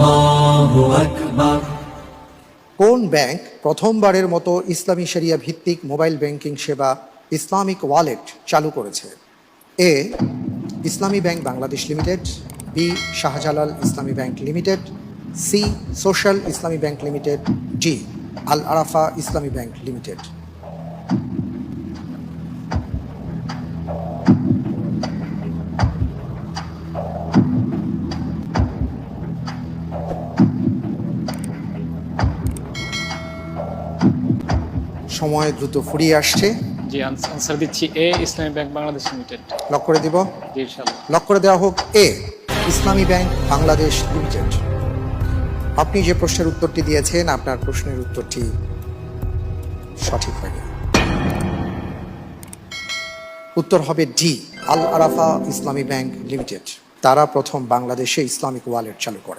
আল্লাহু আকবার। কোন ব্যাংক প্রথমবারের মতো ইসলামী শরিয়া ভিত্তিক মোবাইল ব্যাংকিং সেবা ইসলামিক ওয়ালেট চালু করেছে? A Islami Bank Bangladesh Limited, B Shahjalal Islami Bank Limited, C Social Islami Bank Limited, D Al Arafah Islami Bank limited. সময় দ্রুত ফুরিয়ে আসছে। জি, আনসার দিচ্ছি এ Islami Bank Bangladesh limited. Lock করে দিব। জি, ইনশাআল্লাহ। লক করে দেওয়া হোক এ ইসলামী ব্যাংক বাংলাদেশ লিমিটেড। আপনি যে প্রশ্নের উত্তরটি দিয়েছেন, আপনার প্রশ্নের উত্তরটি সঠিক হয়নি। উত্তর হবে D Al Arafah Islami Bank limited. তারা প্রথম বাংলাদেশে ইসলামিক ওয়ালেট চালু করে।